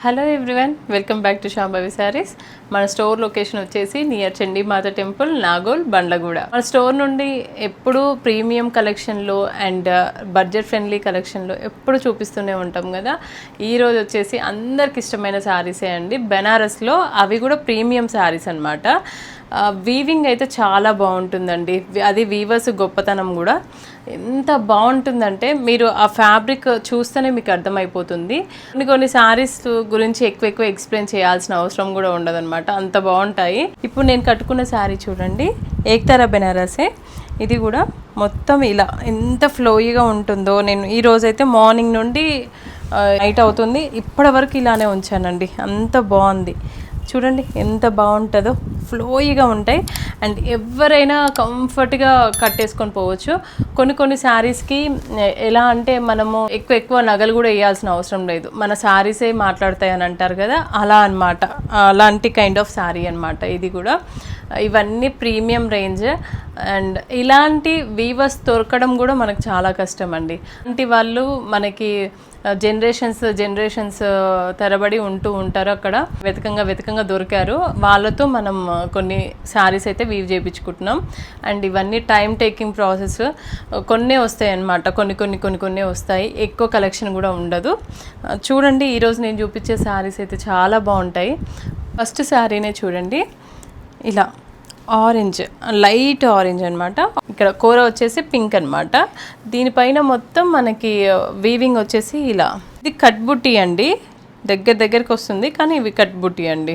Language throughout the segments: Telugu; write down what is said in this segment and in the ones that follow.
Hello everyone, welcome back to Shambhavi saris. మన స్టోర్ లొకేషన్ వచ్చేసి నియర్ చండీమాత టెంపుల్, నాగోల్, బండ్లగూడ. మన స్టోర్ నుండి ఎప్పుడు ప్రీమియం కలెక్షన్లో అండ్ బడ్జెట్ ఫ్రెండ్లీ కలెక్షన్లో ఎప్పుడు చూపిస్తూనే ఉంటాం కదా. ఈరోజు వచ్చేసి అందరికి ఇష్టమైన శారీసే అండి, బెనారస్లో, అవి కూడా ప్రీమియం శారీస్ అనమాట. వీవింగ్ అయితే చాలా బాగుంటుందండి, అది వీవర్స్ గొప్పతనం కూడా. ఎంత బాగుంటుందంటే మీరు ఆ ఫ్యాబ్రిక్ చూస్తేనే మీకు అర్థమైపోతుంది. కొన్ని శారీస్ గురించి ఎక్కువ ఎక్స్ప్లెయిన్ చేయాల్సిన అవసరం కూడా ఉండదన్నమాట, అంత బాగుంటాయి. ఇప్పుడు నేను కట్టుకున్న శారీ చూడండి, ఏక్తారా బెనారసే. ఇది కూడా మొత్తం ఇలా ఎంత ఫ్లోయిగా ఉంటుందో. నేను ఈరోజైతే మార్నింగ్ నుండి నైట్ అవుతుంది ఇప్పటి వరకు ఇలానే ఉంచానండి, అంత బాగుంది. చూడండి ఎంత బాగుంటుందో, ఫ్లోయిగా ఉంటాయి అండ్ ఎవరైనా కంఫర్ట్గా కట్టేసుకొని పోవచ్చు. కొన్ని శారీస్కి ఎలా అంటే మనము ఎక్కువ నగలు కూడా వేయాల్సిన అవసరం లేదు, మన శారీసే మాట్లాడతాయి అని అంటారు కదా, అలా అనమాట. అలాంటి కైండ్ ఆఫ్ శారీ అనమాట ఇది కూడా. ఇవన్నీ ప్రీమియం రేంజ్ అండ్ ఇలాంటి వీవర్స్ దొరకడం కూడా మనకు చాలా కష్టం అండి. అలాంటి వాళ్ళు మనకి జనరేషన్స్ తరబడి ఉంటూ ఉంటారు అక్కడ. వెతకంగా దొరికారు, వాళ్ళతో మనం కొన్ని శారీస్ అయితే వీవ్ చేయించుకుంటున్నాం. అండ్ ఇవన్నీ టైం టేకింగ్ ప్రాసెస్. కొన్నే వస్తాయి అన్నమాట, కొన్ని వస్తాయి, ఎక్కువ కలెక్షన్ కూడా ఉండదు. చూడండి ఈరోజు నేను చూపించే శారీస్ అయితే చాలా బాగుంటాయి. ఫస్ట్ శారీనే చూడండి, ఇలా ఆరెంజ్, లైట్ ఆరెంజ్ అనమాట. ఇక్కడ కూర వచ్చేసి పింక్ అనమాట. దీనిపైన మొత్తం మనకి వీవింగ్ వచ్చేసి ఇలా. ఇది కట్ బుట్టి అండి, దగ్గరికి వస్తుంది కానీ ఇవి కట్ బుట్టి అండి.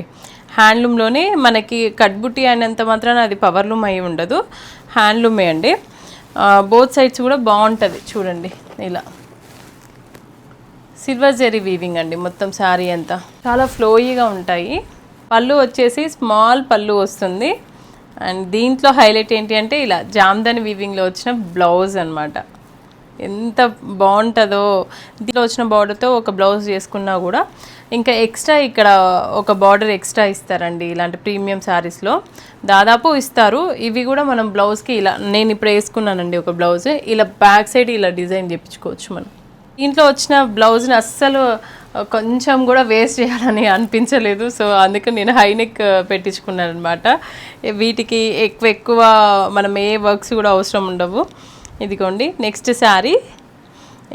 హ్యాండ్లూమ్లోనే మనకి కట్ బుట్టి అయినంత మాత్రాన అది పవర్లూమ్ అయి ఉండదు, హ్యాండ్లూమే అండి. బోత్ సైడ్స్ కూడా బాగుంటుంది. చూడండి ఇలా సిల్వర్ జెరీ వీవింగ్ అండి మొత్తం శారీ అంతా, చాలా ఫ్లోయిగా ఉంటాయి. పళ్ళు వచ్చేసి స్మాల్ పళ్ళు వస్తుంది. అండ్ దీంట్లో హైలైట్ ఏంటి అంటే ఇలా జామ్దాని వీవింగ్లో వచ్చిన బ్లౌజ్ అనమాట. ఎంత బాగుంటుందో. దీంట్లో వచ్చిన బార్డర్తో ఒక బ్లౌజ్ చేసుకున్నా కూడా ఇంకా ఎక్స్ట్రా ఇక్కడ ఒక బార్డర్ ఎక్స్ట్రా ఇస్తారండి. ఇలాంటి ప్రీమియం శారీస్లో దాదాపు ఇస్తారు. ఇవి కూడా మనం బ్లౌజ్కి ఇలా, నేను ఇప్పుడు వేసుకున్నానండి ఒక బ్లౌజ్, ఇలా బ్యాక్ సైడ్ ఇలా డిజైన్ చేయించుకోవచ్చు మనం. దీంట్లో వచ్చిన బ్లౌజ్ని అస్సలు కొంచెం కూడా వేస్ట్ చేయాలని అనిపించలేదు, సో అందుకే నేను హై నెక్ పెట్టించుకున్నాను అనమాట. వీటికి ఎక్కువ మనం ఏ వర్క్స్ కూడా అవసరం ఉండవు. ఇదిగోండి నెక్స్ట్ శారీ,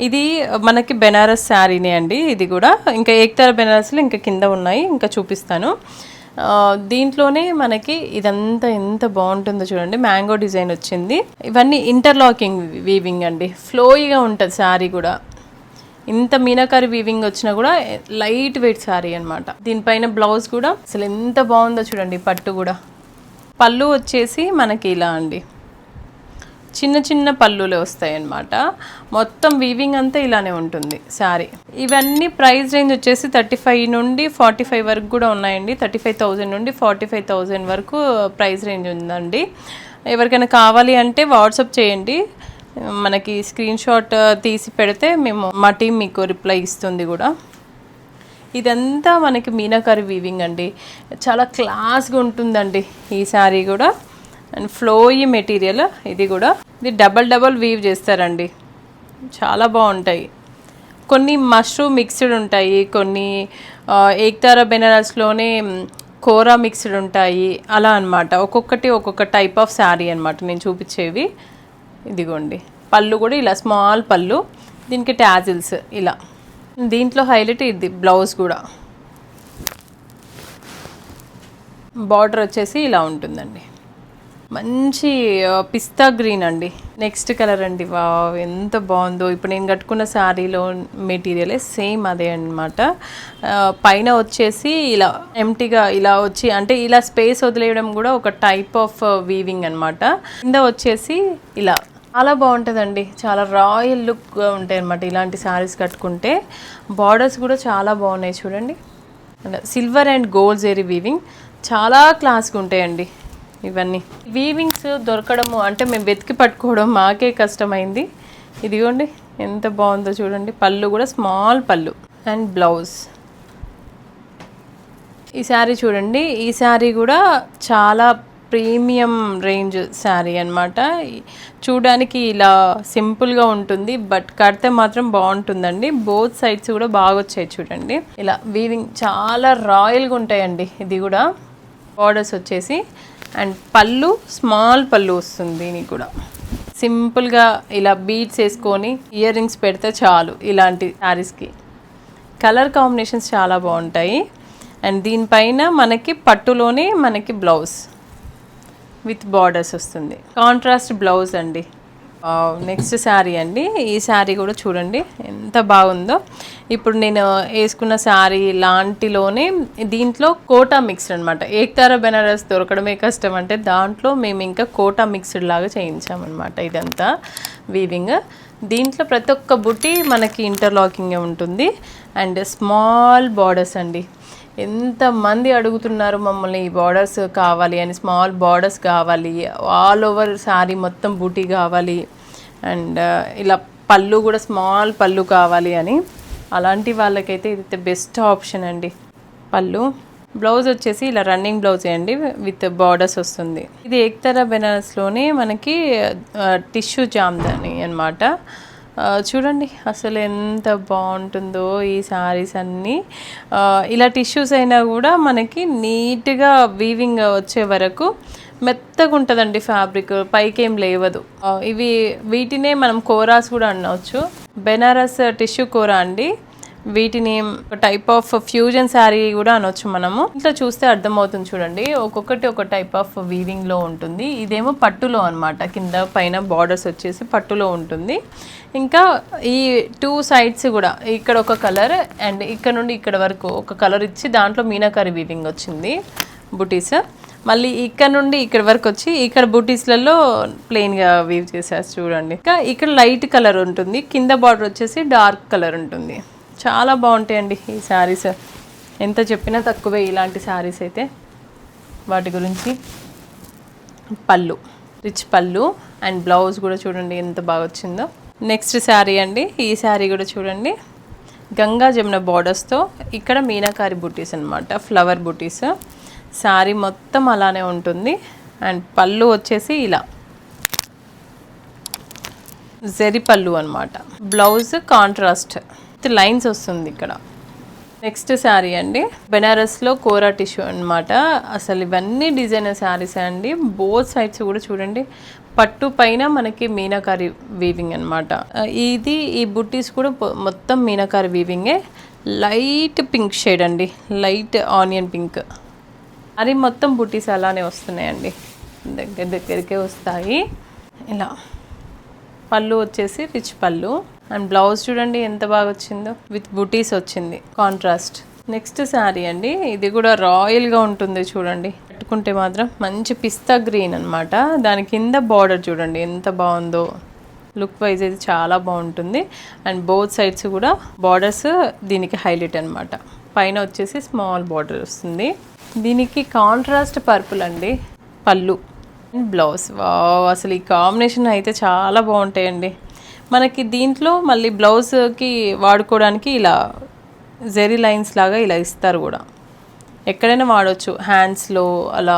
ఇది మనకి బెనారస్ శారీనే అండి. ఇది కూడా ఇంకా ఏక్తారా బెనారస్లో ఇంకా కింద ఉన్నాయి, ఇంకా చూపిస్తాను. దీంట్లోనే మనకి ఇదంతా ఎంత బాగుంటుందో చూడండి, మ్యాంగో డిజైన్ వచ్చింది. ఇవన్నీ ఇంటర్లాకింగ్ వీవింగ్ అండి, ఫ్లోయిగా ఉంటుంది శారీ కూడా. ఇంత మీనాకారి వీవింగ్ వచ్చినా కూడా లైట్ వెయిట్ శారీ అనమాట. దీనిపైన బ్లౌజ్ కూడా అసలు ఎంత బాగుందో చూడండి, పట్టు కూడా. పళ్ళు వచ్చేసి మనకి ఇలా అండి, చిన్న పళ్ళులే వస్తాయి అన్నమాట. మొత్తం వీవింగ్ అంతా ఇలానే ఉంటుంది శారీ. ఇవన్నీ ప్రైస్ రేంజ్ వచ్చేసి 35 నుండి 45 వరకు కూడా ఉన్నాయండి. 35,000 నుండి 45,000 వరకు ప్రైస్ రేంజ్ ఉందండి. ఎవరికైనా కావాలి అంటే వాట్సాప్ చేయండి, మనకి స్క్రీన్ షాట్ తీసి పెడితే మా టీం మీకు రిప్లై ఇస్తుంది కూడా. ఇదంతా మనకి మీనాకారి వీవింగ్ అండి, చాలా క్లాస్గా ఉంటుందండి ఈ శారీ కూడా. అండ్ ఫ్లోయి మెటీరియల్ ఇది కూడా. ఇది డబల్ వీవ్ చేస్తారండి, చాలా బాగుంటాయి. కొన్ని మష్రూమ్ మిక్స్డ్ ఉంటాయి, కొన్ని ఏక్తారా బెనారస్లోనే కోరా మిక్స్డ్ ఉంటాయి, అలా అనమాట. ఒక్కొక్కటి ఒక్కొక్క టైప్ ఆఫ్ శారీ అనమాట నేను చూపించేవి. ఇదిగోండి పళ్ళు కూడా ఇలా స్మాల్ పళ్ళు, దీనికి టాజిల్స్ ఇలా. దీంట్లో హైలైట్ ఇది బ్లౌజ్ కూడా. బార్డర్ వచ్చేసి ఇలా ఉంటుందండి, మంచి పిస్తా గ్రీన్ అండి. నెక్స్ట్ కలర్ అండి, వావ్ ఎంత బాగుందో. ఇప్పుడు నేను కట్టుకున్న శారీలో మెటీరియలే సేమ్ అదే అనమాట. పైన వచ్చేసి ఇలా ఎంటీగా ఇలా వచ్చి, అంటే ఇలా స్పేస్ వదిలేయడం కూడా ఒక టైప్ ఆఫ్ వీవింగ్ అనమాట. కింద వచ్చేసి ఇలా చాలా బాగుంటుందండి, చాలా రాయల్ లుక్గా ఉంటాయి అనమాట ఇలాంటి శారీస్ కట్టుకుంటే. బార్డర్స్ కూడా చాలా బాగున్నాయి చూడండి, silver and gold zari weaving, చాలా క్లాస్గా ఉంటాయండి ఇవన్నీ. వీవింగ్స్ దొరకడము అంటే మేము వెతికి పట్టుకోవడం మాకే కష్టమైంది. ఇదిగోండి ఎంత బాగుందో చూడండి, పళ్ళు కూడా స్మాల్ పళ్ళు అండ్ బ్లౌజ్. ఈ శారీ చూడండి, ఈ శారీ కూడా చాలా ప్రీమియం రేంజ్ శారీ అన్నమాట. చూడడానికి ఇలా సింపుల్గా ఉంటుంది, బట్ కడితే మాత్రం బాగుంటుందండి. బోత్ సైడ్స్ కూడా బాగా వచ్చాయి చూడండి. ఇలా వీవింగ్ చాలా రాయల్గా ఉంటాయండి. ఇది కూడా బార్డర్స్ వచ్చేసి అండ్ పళ్ళు స్మాల్ పళ్ళు వస్తుంది. దీనికి కూడా సింపుల్గా ఇలా బీడ్స్ వేసుకొని ఇయర్ రింగ్స్ పెడితే చాలు ఇలాంటి శారీస్కి. కలర్ కాంబినేషన్స్ చాలా బాగుంటాయి. అండ్ దీనిపైన మనకి పట్టులోనే మనకి బ్లౌజ్ విత్ బార్డర్స్ వస్తుంది, కాంట్రాస్ట్ బ్లౌజ్ అండి. నెక్స్ట్ శారీ అండి. ఈ శారీ కూడా చూడండి ఎంత బాగుందో. ఇప్పుడు నేను వేసుకున్న శారీ లాంటిలోనే దీంట్లో కోటా మిక్స్డ్ అనమాట. ఏక్తారా బెనారస్ దొరకడమే కష్టం అంటే దాంట్లో మేము ఇంకా కోటా మిక్స్డ్ లాగా చేయించామన్నమాట. ఇదంతా వీవింగ్. దీంట్లో ప్రతి ఒక్క బుట్టి మనకి ఇంటర్లాకింగ్ ఉంటుంది అండ్ స్మాల్ బార్డర్స్ అండి. ఎంతమంది అడుగుతున్నారు మమ్మల్ని ఈ బార్డర్స్ కావాలి అని, స్మాల్ బార్డర్స్ కావాలి, ఆల్ ఓవర్ శారీ మొత్తం బూటీ కావాలి అండ్ ఇలా పళ్ళు కూడా స్మాల్ పళ్ళు కావాలి అని. అలాంటి వాళ్ళకైతే ఇది బెస్ట్ ఆప్షన్ అండి. పళ్ళు బ్లౌజ్ వచ్చేసి ఇలా రన్నింగ్ బ్లౌజ్ అండి విత్ బార్డర్స్ వస్తుంది. ఇది ఏక్తారా బెనారస్లోనే మనకి టిష్యూ జామ్దాని అన్నమాట. చూడండి అసలు ఎంత బాగుంటుందో ఈ శారీస్ అన్నీ. ఇలా టిష్యూస్ అయినా కూడా మనకి నీట్గా వీవింగ్ వచ్చే వరకు మెత్తగా ఉంటుందండి ఫ్యాబ్రిక్, పైకేం లేవదు. వీటినే మనం కోరాస్ కూడా అనవచ్చు. బెనారస్ టిష్యూ కోరా అండి. వీటిని ఒక టైప్ ఆఫ్ ఫ్యూజన్ శారీ కూడా అనొచ్చు మనము. ఇట్లా చూస్తే అర్థమవుతుంది చూడండి, ఒక్కొక్కటి ఒక టైప్ ఆఫ్ వీవింగ్లో ఉంటుంది. ఇదేమో పట్టులో అనమాట, కింద పైన బార్డర్స్ వచ్చేసి పట్టులో ఉంటుంది. ఇంకా ఈ టూ సైడ్స్ కూడా ఇక్కడ ఒక కలర్ అండ్ ఇక్కడ నుండి ఇక్కడ వరకు ఒక కలర్ ఇచ్చి దాంట్లో మీనాకారి వీవింగ్ వచ్చింది బుటీస్. మళ్ళీ ఇక్కడ నుండి ఇక్కడ వరకు వచ్చి ఇక్కడ బుటీస్లలో ప్లెయిన్గా వీవ్ చేసేసి చూడండి. ఇంకా ఇక్కడ లైట్ కలర్ ఉంటుంది, కింద బార్డర్ వచ్చేసి డార్క్ కలర్ ఉంటుంది. చాలా బాగుంటాయండి ఈ శారీస్. ఎంత చెప్పినా తక్కువే ఇలాంటి శారీస్ అయితే. వాటి గురించి పళ్ళు రిచ్ పళ్ళు అండ్ బ్లౌజ్ కూడా చూడండి ఎంత బాగా వచ్చిందో. నెక్స్ట్ శారీ అండి. ఈ శారీ కూడా చూడండి గంగా జమున బార్డర్స్తో ఇక్కడ మీనాకారి బుటీస్ అనమాట, ఫ్లవర్ బుటీస్. శారీ మొత్తం అలానే ఉంటుంది అండ్ పళ్ళు వచ్చేసి ఇలా జెరీ పళ్ళు అనమాట. బ్లౌజ్ కాంట్రాస్ట్ లైన్స్ వస్తుంది ఇక్కడ. నెక్స్ట్ శారీ అండి. బెనారస్లో కోరా టిష్యూ అనమాట. అసలు ఇవన్నీ డిజైనర్ శారీస్ అండి. బోత్ సైడ్స్ కూడా చూడండి పట్టు పైన మనకి మీనాకారి వీవింగ్ అనమాట. ఈ బుట్టీస్ కూడా మొత్తం మీనాకారి వీవింగే. లైట్ పింక్ షేడ్ అండి, లైట్ ఆనియన్ పింక్. అది మొత్తం బుట్టీస్ అలానే వస్తున్నాయండి, దగ్గరికే వస్తాయి. ఇలా పళ్ళు వచ్చేసి రిచ్ పళ్ళు అండ్ బ్లౌజ్ చూడండి ఎంత బాగా వచ్చిందో, విత్ బుటీస్ వచ్చింది కాంట్రాస్ట్. నెక్స్ట్ శారీ అండి. ఇది కూడా రాయల్గా ఉంటుంది చూడండి, కట్టుకుంటే మాత్రం మంచి పిస్తా గ్రీన్ అనమాట. దాని కింద బార్డర్ చూడండి ఎంత బాగుందో. లుక్ వైజ్ అయితే చాలా బాగుంటుంది అండ్ బోత్ సైడ్స్ కూడా బార్డర్స్ దీనికి హైలైట్ అనమాట. పైన వచ్చేసి స్మాల్ బార్డర్ వస్తుంది. దీనికి కాంట్రాస్ట్ పర్పుల్ అండి పళ్ళు అండ్ బ్లౌజ్. అసలు ఈ కాంబినేషన్ అయితే చాలా బాగుంటాయండి. మనకి దీంట్లో మళ్ళీ బ్లౌజ్కి వాడుకోవడానికి ఇలా జెరీ లైన్స్ లాగా ఇలా ఇస్తారు కూడా, ఎక్కడైనా వాడవచ్చు, హ్యాండ్స్లో అలా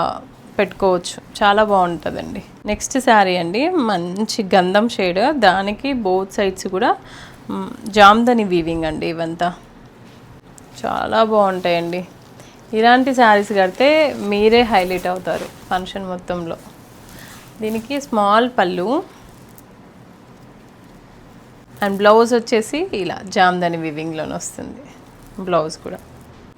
పెట్టుకోవచ్చు, చాలా బాగుంటుందండి. నెక్స్ట్ శారీ అండి. మంచి గంధం షేడ్, దానికి బోత్ సైడ్స్ కూడా జామ్దని వీవింగ్ అండి. ఇవంతా చాలా బాగుంటాయండి. ఇలాంటి శారీస్ కడితే మీరే హైలైట్ అవుతారు ఫంక్షన్ మొత్తంలో. దీనికి స్మాల్ పళ్ళు అండ్ బ్లౌజ్ వచ్చేసి ఇలా జామ్దని వీవింగ్లోనే వస్తుంది బ్లౌజ్ కూడా.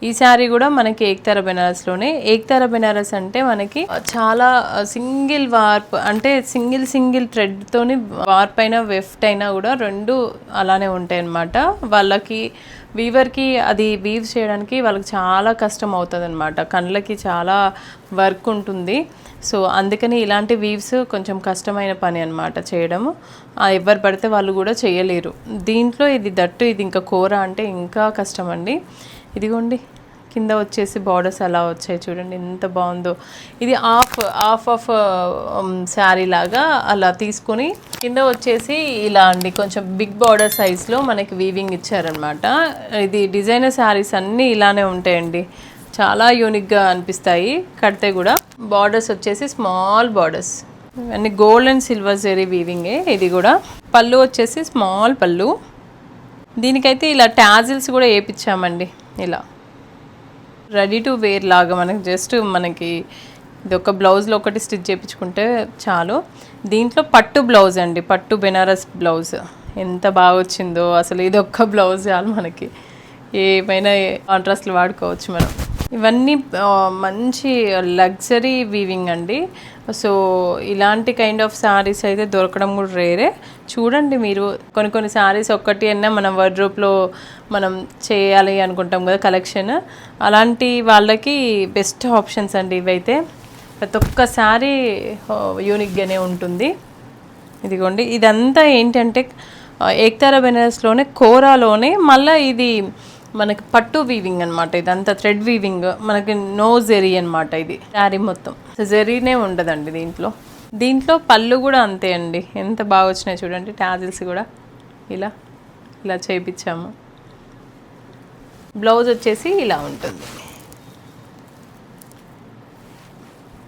ఈ శారీ కూడా మనకి ఏక్తారా బెనారస్లోనే. ఏక్తారా బెనారస్ అంటే మనకి చాలా సింగిల్ వార్ప్ అంటే సింగిల్ థ్రెడ్తోని వార్ప్ అయినా వెఫ్ట్ అయినా కూడా రెండు అలానే ఉంటాయి అన్నమాట. వాళ్ళకి వీవర్కి అది వీవ్ చేయడానికి వాళ్ళకి చాలా కష్టం అవుతుంది అనమాట, కళ్ళకి చాలా వర్క్ ఉంటుంది. సో అందుకని ఇలాంటి వీవ్స్ కొంచెం కష్టమైన పని అనమాట చేయడము. ఎవరు పడితే వాళ్ళు కూడా చేయలేరు. దీంట్లో ఇది ఇంకా కూర అంటే ఇంకా కష్టం అండి. ఇదిగోండి కింద వచ్చేసి బార్డర్స్ అలా వచ్చాయి చూడండి ఎంత బాగుందో. ఇది ఆఫ్ శారీ లాగా అలా తీసుకొని కింద వచ్చేసి ఇలా అండి కొంచెం బిగ్ బార్డర్ సైజ్లో మనకి వీవింగ్ ఇచ్చారనమాట. ఇది డిజైనర్ శారీస్ అన్నీ ఇలానే ఉంటాయండి, చాలా యూనిక్గా అనిపిస్తాయి కడితే కూడా. బార్డర్స్ వచ్చేసి స్మాల్ బార్డర్స్, అన్ని గోల్డ్ అండ్ సిల్వర్ జెరీ వీవింగే. ఇది కూడా పళ్ళు వచ్చేసి స్మాల్ పళ్ళు. దీనికైతే ఇలా టాజిల్స్ కూడా వేయించామండి. ఇలా రెడీ టు వేర్ లాగా మనకి జస్ట్ మనకి ఇది ఒక బ్లౌజ్లో ఒకటి స్టిచ్ చేయించుకుంటే చాలు. దీంట్లో పట్టు బ్లౌజ్ అండి, పట్టు బెనారస్ బ్లౌజ్ ఎంత బాగా వచ్చిందో అసలు. ఇది ఒక్క బ్లౌజ్ చాలు మనకి, ఏమైనా కాంట్రాస్ట్లు వాడుకోవచ్చు మనం. ఇవన్నీ మంచి లగ్జరీ వీవింగ్ అండి. సో ఇలాంటి కైండ్ ఆఫ్ శారీస్ అయితే దొరకడం కూడా రేరే. చూడండి మీరు, కొన్ని శారీస్ ఒక్కటి అయినా మనం వార్డ్రోబ్లో మనం చేయాలి అనుకుంటాం కదా కలెక్షన్, అలాంటి వాళ్ళకి బెస్ట్ ఆప్షన్స్ అండి ఇవైతే. ప్రతి ఒక్క శారీ యూనిక్గానే ఉంటుంది. ఇదిగోండి, ఇదంతా ఏంటంటే ఏక్తారా బెనారస్లోనే కోరాలోనే మళ్ళీ ఇది మనకి పట్టు వీవింగ్ అనమాట. ఇదంతా థ్రెడ్ వీవింగ్, మనకి నో జెరీ అనమాట. ఇది శారీ మొత్తం జెరీనే ఉండదండి దీంట్లో పళ్ళు కూడా అంతే అండి, ఎంత బాగా వచ్చినాయి చూడండి. టాజిల్స్ కూడా ఇలా చేయించాము. బ్లౌజ్ వచ్చేసి ఇలా ఉంటుంది,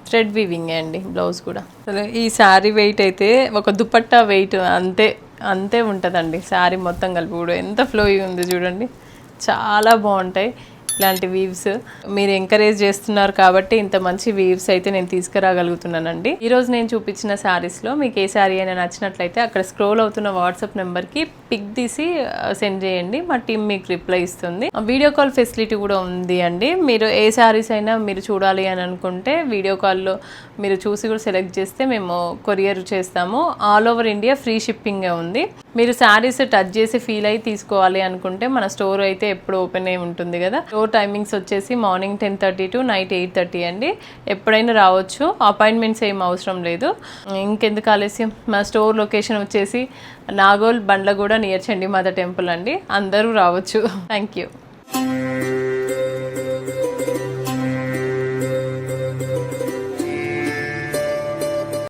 థ్రెడ్ వీవింగ్ అండి బ్లౌజ్ కూడా. అసలు ఈ శారీ వెయిట్ అయితే ఒక దుపట్టా వెయిట్ అంతే ఉంటుందండి. శారీ మొత్తం కలిపి కూడా ఎంత ఫ్లోయి ఉంది చూడండి, చాలా బాగుంటాయి ఇలాంటి వీవ్స్. మీరు ఎంకరేజ్ చేస్తున్నారు కాబట్టి ఇంత మంచి వీవ్స్ అయితే నేను తీసుకురాగలుగుతున్నానండి. ఈరోజు నేను చూపించిన శారీస్లో మీకు ఏ శారీ అయినా నచ్చినట్లయితే అక్కడ స్క్రోల్ అవుతున్న వాట్సాప్ నెంబర్కి పిక్ తీసి సెండ్ చేయండి, మా టీం మీకు రిప్లై ఇస్తుంది. వీడియో కాల్ ఫెసిలిటీ కూడా ఉంది అండి. మీరు ఏ శారీస్ అయినా మీరు చూడాలి అని అనుకుంటే వీడియో కాల్లో మీరు చూసి కూడా సెలెక్ట్ చేస్తే మేము కొరియర్ చేస్తాము. All over India free shipping ఉంది. మీరు శారీస్ టచ్ చేసి ఫీల్ అయ్యి తీసుకోవాలి అనుకుంటే మన స్టోర్ అయితే ఎప్పుడు ఓపెన్ అయి ఉంటుంది కదా. స్టోర్ టైమింగ్స్ వచ్చేసి మార్నింగ్ 10:30 to నైట్ 8:30 అండి. ఎప్పుడైనా రావచ్చు, అపాయింట్మెంట్స్ ఏం అవసరం లేదు. ఇంకెందుకు ఆలస్యం, మా స్టోర్ లొకేషన్ వచ్చేసి నాగోల్ బండ్లగూడ నియర్ చండీమాత టెంపుల్ అండి. అందరూ రావచ్చు. Thank you.